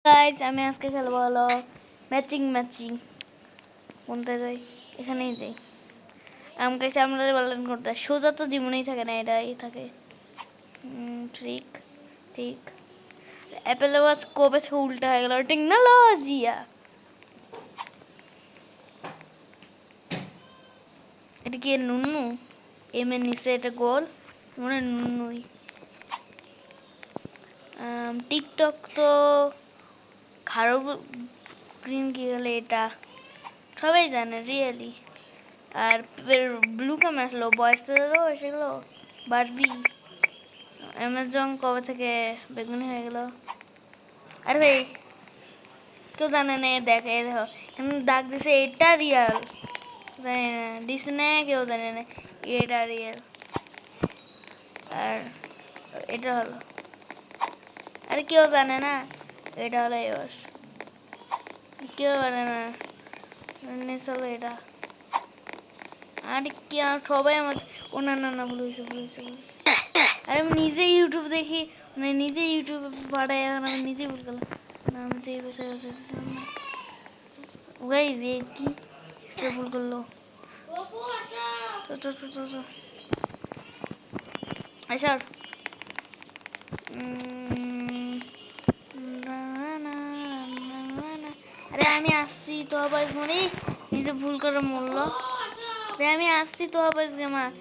guys আমি আজকে খেলবো হলো ম্যাচিং কোনটা যাই এখানেই যাই আম গাইস আমরা বলেন কোনটা সোজা তো জীবনেই থাকে না এটাই থাকে ঠিক অ্যাপেল ওয়াচ কবে থেকে উল্টা হয়ে গেল টেকনোলজিয়া এটা কি নুনু এম এর নিচে এটা গোল মনে নুনুই টিকটক তো খারো গ্রিন কি হলে এটা সবাই জানে রিয়েলি আর ব্লু কেমন আসলো বয়সেরও এসেগুলো বারবি অ্যামাজন কবে থেকে বেগুনি হয়ে গেল আরে ভাই কেউ জানে না দেখে দেখো ডাক দিছে এটা রিয়েল জানি না দিছে না কেউ জানে না এটা রিয়েল আর এটা হলো আরে কেউ জানে না এটা হলো এবার কেউ জানে না হলো এটা আরে কি সবাই আমার ও না ভুল হয়েছে আর আমি নিজে ইউটিউব দেখি মানে নিজে ইউটিউব পাঠাই এখন আমি নিজে ভুল করলাম না আমি তো এই বিষয়ে ওই রে কি ভুল করলো আচ্ছা আরে আমি আসছি তো আবার মনে নিজে ভুল করে মরলো আমি আসছি তো আবার মা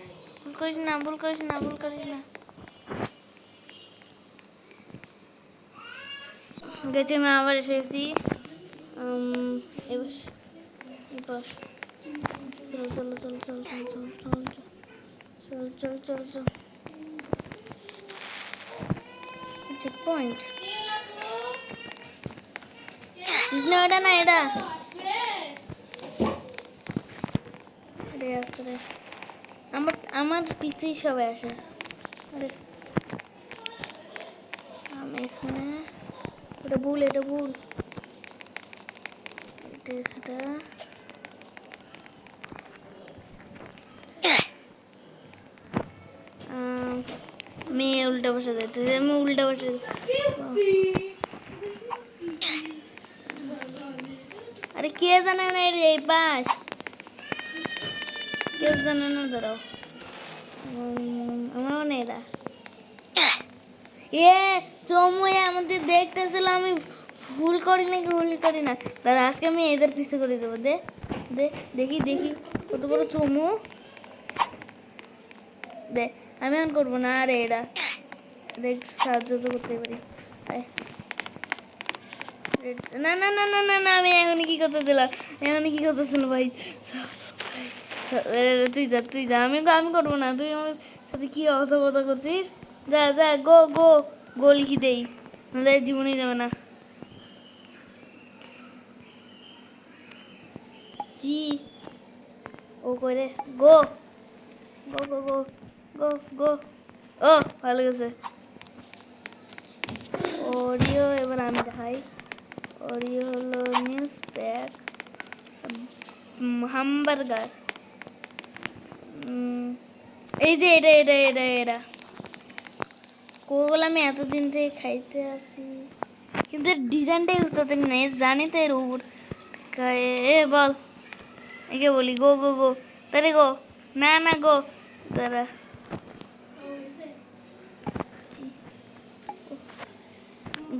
ভুল করিস না গেছে মা আবার এসেছি এবার চল চেক পয়েন্ট না এটা না এটা আমার পিছেই সবাই আসে আরে আমি এখানে এটা ভুল এটা আমি উল্টা বসে যাইতে আমি উল্টা বসে আরে কে জানে না এই পাশ কেউ জানে না দাঁড়াও আমার মনে এরা চমুই আমাদের দেখতেছিল আমি ভুল করি না তাহলে আজকে আমি এদের পিছু করে দেবো দেখি কত বড় চমু আমি এখন করবো না আরে এরা একটু সাহায্য তো করতে পারি না আমি এখন কি করতেছিল ভাই তুই যা আমি করবো না তুই আমার সাথে কি অবস্থা করছিস যা গো লিখি দেই নাহলে জীবনেই যাবে না কি ও করে গো ও ভালো গেছে অডিও এবার আমি দেখাই অডিও হলো নিউজ প্যাক হামবার্গার এই যে এটা কোগুলো আমি এতদিন থেকে খাইতে আসি কিন্তু ডিজাইনটা ইউজ করতে নেই জানি তো এর উপর বল একে বলি গো তারে গো না গো তারা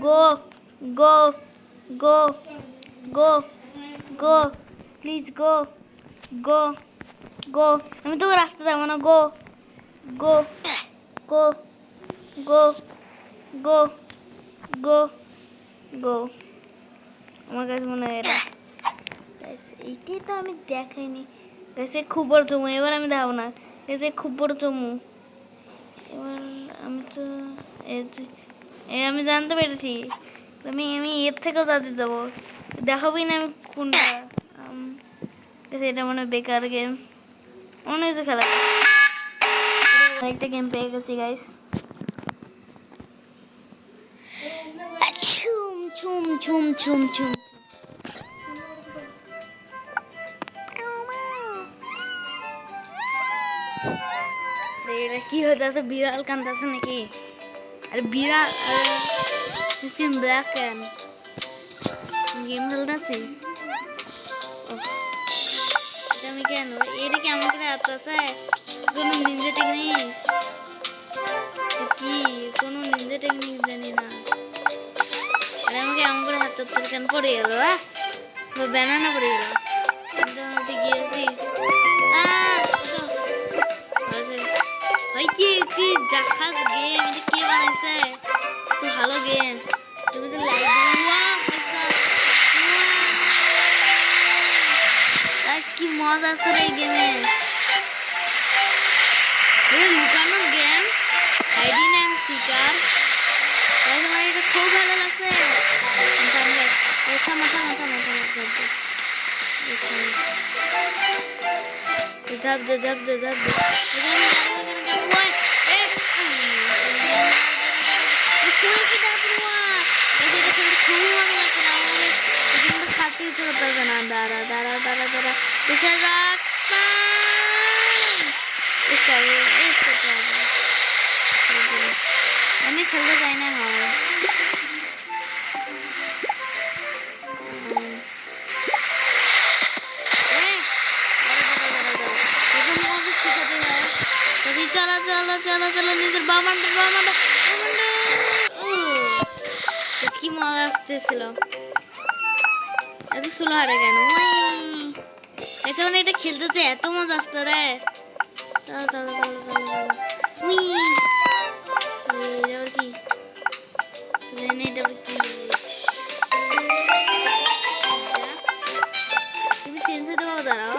গো প্লিজ গো আমি তো রাস্তা যাবো না গো আমার কাছে মনে হয় এটা এইটাই তো আমি দেখাইনি খুব বড় চমু এবার আমি দেখাবো না খুব বড় চমু এবার আমি তো আমি জানতে পেরেছি আমি এর থেকেও তাদের যাবো দেখাবোই না আমি কোনটা এটা মনে হয় বেকার গেম মনে হয়েছে খেলা একটা গেম পেয়ে গেছি গাইস ছুম এটা কি হচ্ছে বিড়াল কান্দাছে নাকি আরে বিড়াল ব্ল্যাক করছি আমি কেন এটা কেমন করে আসতেছে কোনো নিনজা টেকনিক কি কোনো নিনজা টেকনিক জানি না আরে আমাকে এমন করে হাত তোর কেন পড়ে গেল ব্যানানা পড়ে গেল উঠে গিয়েছি ভাই কি কি জাখাস গেম এটা কে বানাইছে তো ভালো গেম তুমি তো লাইক কি মজা আছে এই গেমে লুকানো গেম হাইডিং অ্যান্ড সিকার আমার এটা খুব ভালো লাগছে মাথা মাথা মাথা ঝাপ দে ঝাপ দে ঝাপ দে খুবই মজা লাগছে না আমার গেমটা ছাড়তে ইচ্ছে করতেছে না দাঁড়া দাঁড়া দাঁড়া দাঁড়া আমি খেলতে যাই না হয় চলো চলো চলো চলো নিজের বামান্ডা বামান্ডা কি মজা আসতেছিল এত স্লো হারে কেন আচ্ছা মানে এটা খেলতে যে এত মজা আসতো রে চলো চলো চলো চলো চলো এবার কি এটা কি তুমি চেঞ্জ হতে পারো দাঁড়াও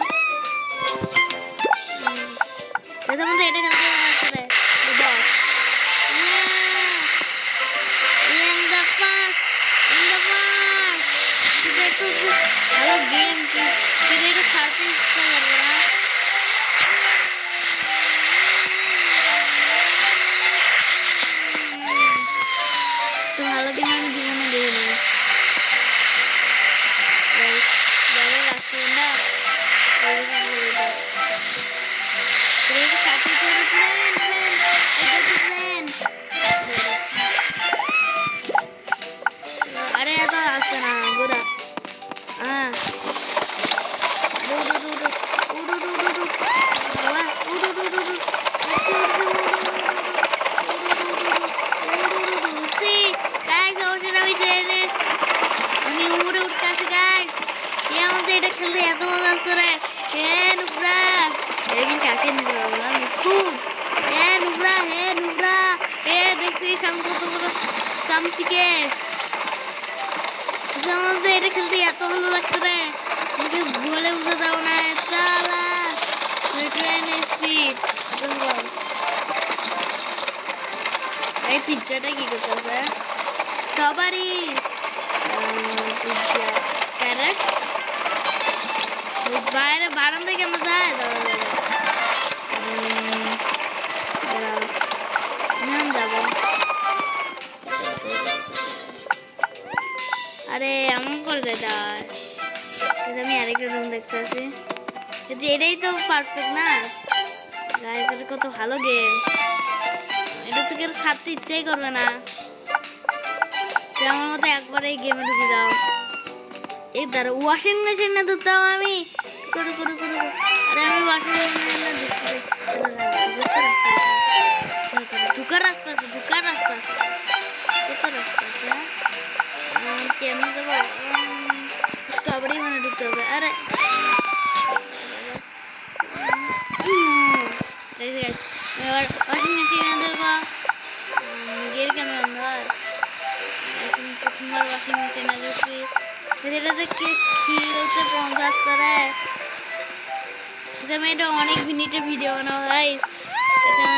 এটা মধ্যে এটা খেলতে আসতো রে বস ভালো গেম কিন্তু এটা সারতে ইচ্ছা করবে না তো ভালো গেম আমি জীবনে দেখে নেব আরে এত আসছে না গোড়া এটা খেলতে এত মজা আসতো রে নুবরা এদিন কাকে নিতে পারবো না মিস্কুট নুবরা নুবরা দেখছিস আমি কত বড় চামচিকে আমাদের এটা খেলতে এত ভালো লাগতো রে আমাকে বলে উঠে দাও না চালা ট্রেন স্পিড এই পিজ্জাটা কি করতেছে স্ট্রবেরি পিজ্জা ক্যারেট বাইরে বারান্দা কেন যায় যাবো আরে এমন করে দেয় আমি আরেকটা রুম দেখতে আছি যে এটাই তো পারফেক্ট না গাইস এটা কত ভালো গেম এটা তো কেউ ছাড়তে ইচ্ছাই করবে না আমার মতো একবার এই গেমে ঢুকে যাও এই দাঁড়া ওয়াশিং মেশিনে ধরতাম আমি করু করু করু আরে আমি ওয়াশিং মেশিনে ঢুকতে ঢুকার রাস্তা আছে ঢুকার রাস্তা আছে কত রাস্তা আছে কেমন যাবো স্ট্রবেরি মানে ঢুকতে হবে আরে এবার ওয়াশিং মেশিনে দেবো গের কেমন হয় প্রথমবার ওয়াশিং মেশিনে ঢুকছি এটা যে কে খেলতে পৌঁছাচ্ছে রে আমি এটা অনেক মিনিটের ভিডিও বানাবো ভাই এটা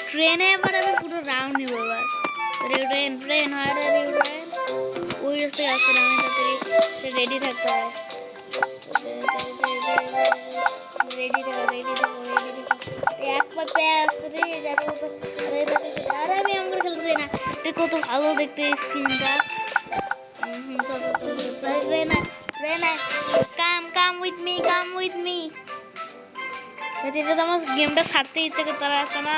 ট্রেনে এবার আমি পুরো রাউন্ড নিব এবার ট্রেন ট্রেন হয় ট্রেন ওই রাস্তায় আসতে আমি তাড়াতাড়ি রেডি থাকতে হয় রেডি থাকো রেডি থাকো রেডি থাকো এক পাতে আসতে রে যাবো তো আরে আমি এমন করে খেলতে চাই না এটা কত ভালো দেখতে স্ক্রিনটা চল চল চল রেনা রেনা কাম উইথ মি এটা তো আমার গেমটা ছাড়তে ইচ্ছে করতে আসছে না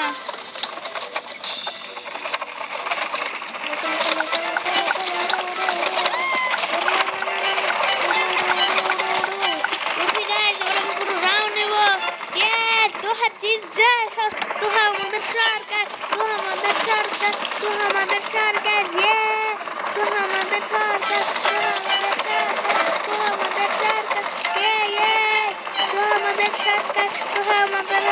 তো আমাদের সার্কাস তো আমাদের সার্কাস তো আমাদের সার্কাস তো আমাদের সার্কাস তো আমাদের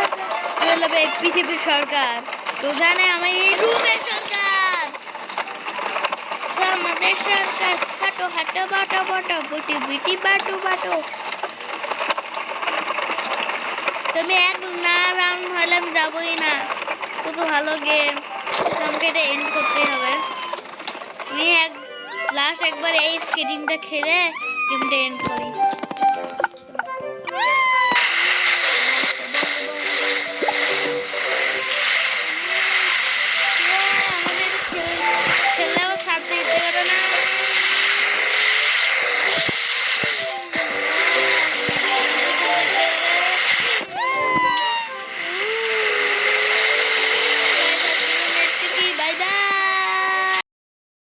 হলো পৃথিবীর সরকার তো জানে আমার এই রুমের সরকার তো আমাদের সরকার হাঁটো হাঁটো বাটো বাটো বুটি বুটি বাটু বাটো তুমি এক না রাউন্ড হলে আমি যাবোই না কত ভালো গেম আমাকে এটা এন্ড করতেই হবে আমি লাস্ট একবার এই স্কেটিংটা খেলে গেমটা এন্ড করি